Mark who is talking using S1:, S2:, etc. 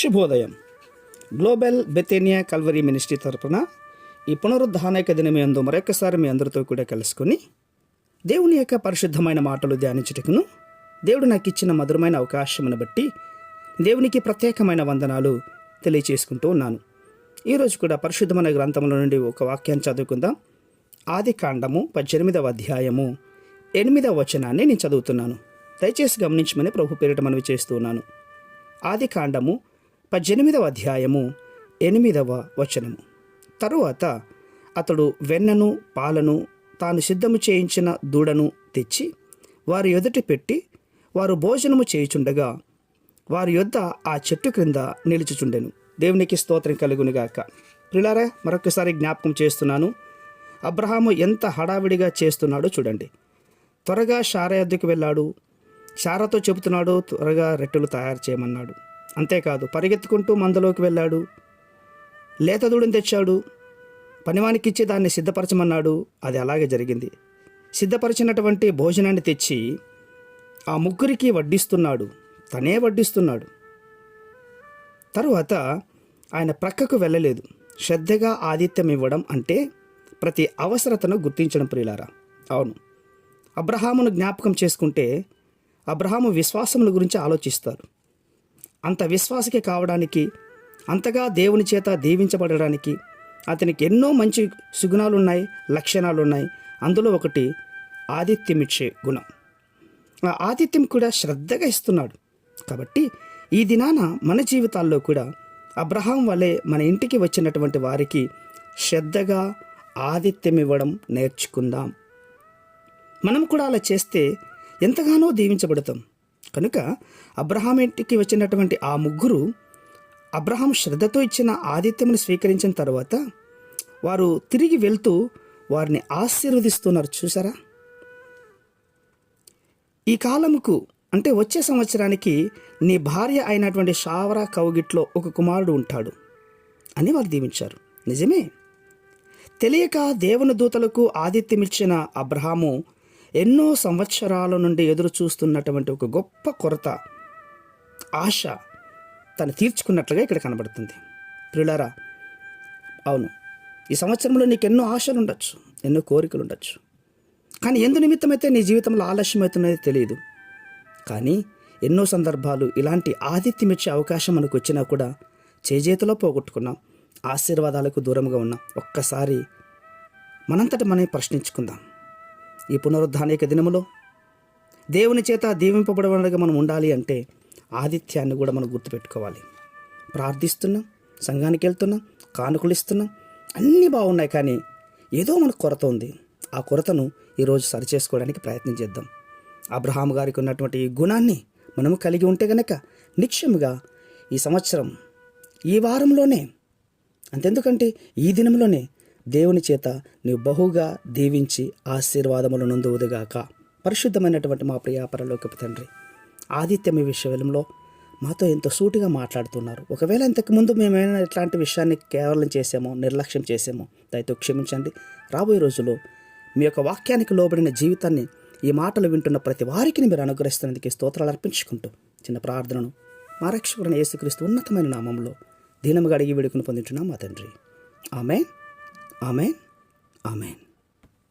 S1: శుభోదయం. Global బెతేనియా Calvary ministry తరపున ఈ పునరుద్ధానక దినమందు మరొకసారి మీ అందరితో కూడా కలుసుకొని దేవుని యొక్క పరిశుద్ధమైన మాటలు ధ్యానించుటకును దేవుడు నాకు ఇచ్చిన మధురమైన అవకాశమును బట్టి దేవునికి ప్రత్యేకమైన వందనాలు తెలియచేసుకుంటూ ఉన్నాను. ఈరోజు కూడా పరిశుద్ధమైన గ్రంథంలో నుండి ఒక వాక్యాన్ని చదువుకుందాం. ఆదికాండము 18వ అధ్యాయము 8వ వచనాన్ని నేను చదువుతున్నాను. దయచేసి గమనించమని ప్రభు పేరిట మనవి చేస్తూ ఉన్నాను. ఆదికాండము 18వ అధ్యాయము 8వ వచనము. తరువాత అతడు వెన్నను పాలను తాను సిద్ధము చేయించిన దూడను తెచ్చి వారి ఎదుట పెట్టి వారు భోజనము చేయుచుండగా వారి యొద్ద ఆ చెట్టు క్రింద నిలుచుచుండెను. దేవునికి స్తోత్రం కలుగునుగాక. ప్రియులారా, మరొకసారి జ్ఞాపకం చేస్తున్నాను. అబ్రహాము ఎంత హడావిడిగా చేస్తున్నాడో చూడండి. త్వరగా శారా యొద్దకు వెళ్ళాడు. శారాతో చెబుతున్నాడు, త్వరగా రొట్టెలు తయారు చేయమన్నాడు. అంతేకాదు, పరిగెత్తుకుంటూ మందలోకి వెళ్ళాడు. లేత దూడని తెచ్చాడు. పనివానికిచ్చి దాన్ని సిద్ధపరచమన్నాడు. అది అలాగే జరిగింది. సిద్ధపరిచినటువంటి భోజనాన్ని తెచ్చి ఆ ముగ్గురికి వడ్డిస్తున్నాడు. తనే వడ్డిస్తున్నాడు. తరువాత ఆయన ప్రక్కకు వెళ్ళలేదు. శ్రద్ధగా ఆతిథ్యం ఇవ్వడం అంటే ప్రతి అవసరతను గుర్తించడం. ప్రియులారా, అవును, అబ్రహామును జ్ఞాపకం చేసుకుంటే అబ్రహాము విశ్వాసముల గురించి ఆలోచిస్తారు. అంత విశ్వాసకి కావడానికి, అంతగా దేవుని చేత దీవించబడడానికి అతనికి ఎన్నో మంచి సుగుణాలు ఉన్నాయి, లక్షణాలు ఉన్నాయి. అందులో ఒకటి ఆతిథ్యం ఇచ్చే గుణం. ఆ ఆతిథ్యం కూడా శ్రద్ధగా ఇస్తున్నాడు. కాబట్టి ఈ దినాన మన జీవితాల్లో కూడా అబ్రహాం వలె మన ఇంటికి వచ్చినటువంటి వారికి శ్రద్ధగా ఆతిథ్యం ఇవ్వడం నేర్చుకుందాం. మనం కూడా అలా చేస్తే ఎంతగానో దీవించబడతాం. కనుక అబ్రహాం ఇంటికి వచ్చినటువంటి ఆ ముగ్గురు అబ్రహాం శ్రద్ధతో ఇచ్చిన ఆతిథ్యమును స్వీకరించిన తర్వాత వారు తిరిగి వెళ్తూ వారిని ఆశీర్వదిస్తున్నారు. చూసారా? ఈ కాలముకు అంటే వచ్చే సంవత్సరానికి నీ భార్య అయినటువంటి శారా కౌగిట్లో ఒక కుమారుడు ఉంటాడు అని వారు దీవించారు. నిజమే. తెలియక దేవుని దూతలకు ఆతిథ్యమిచ్చిన అబ్రహాము ఎన్నో సంవత్సరాల నుండి ఎదురు చూస్తున్నటువంటి ఒక గొప్ప కొరత, ఆశ తను తీర్చుకున్నట్లుగా ఇక్కడ కనబడుతుంది. ప్రియులారా, అవును, ఈ సంవత్సరంలో నీకు ఎన్నో ఆశలు ఉండొచ్చు, ఎన్నో కోరికలు ఉండొచ్చు. కానీ ఎందు నిమిత్తమైతే నీ జీవితంలో ఆలస్యమవుతున్నది తెలియదు. కానీ ఎన్నో సందర్భాలు ఇలాంటి ఆతిథ్యం ఇచ్చే అవకాశం మనకు వచ్చినా కూడా చేజేతిలో పోగొట్టుకున్నాం, ఆశీర్వాదాలకు దూరంగా ఉన్నాం. ఒక్కసారి మనంతట మనం ప్రశ్నించుకుందాం. ఈ పునరుద్ధానిక దినములో దేవుని చేత దీవింపబడగా మనం ఉండాలి అంటే ఆతిథ్యాన్ని కూడా మనం గుర్తుపెట్టుకోవాలి. ప్రార్థిస్తున్నాం, సంఘానికి వెళ్తున్నాం, కానుకలు ఇస్తున్నాం, అన్నీ బాగున్నాయి. కానీ ఏదో మనకు కొరత ఉంది. ఆ కొరతను ఈరోజు సరిచేసుకోవడానికి ప్రయత్నం చేద్దాం. అబ్రహాము గారికి ఉన్నటువంటి ఈ గుణాన్ని మనము కలిగి ఉంటే గనక నిశ్చయముగా ఈ సంవత్సరం, ఈ వారంలోనే, అంతెందుకంటే ఈ దినంలోనే దేవుని చేత నీవు బహుగా దీవించి ఆశీర్వాదములు నొందువుదుగాక. పరిశుద్ధమైనటువంటి మా ప్రియ పరలోకపు తండ్రి, ఆతిథ్యం ఈ విషయంలో మాతో ఎంతో సూటిగా మాట్లాడుతున్నారు. ఒకవేళ ఇంతకుముందు మేమైనా ఇట్లాంటి విషయాన్ని కేవలం చేసామో, నిర్లక్ష్యం చేసామో దయతో క్షమించండి. రాబోయే రోజుల్లో మీ యొక్క వాక్యానికి లోబడిన జీవితాన్ని ఈ మాటలు వింటున్న ప్రతి వారికి మీరు అనుగ్రహిస్తున్నందుకు స్తోత్రాలు అర్పించుకుంటూ చిన్న ప్రార్థనను మా రక్షకుడైన యేసుక్రీస్తు ఉన్నతమైన నామంలో దీనముగా అడిగి వేడుకను పొందుతున్నాం మా తండ్రి. ఆమేన్, ఆమేన్, ఆమేన్.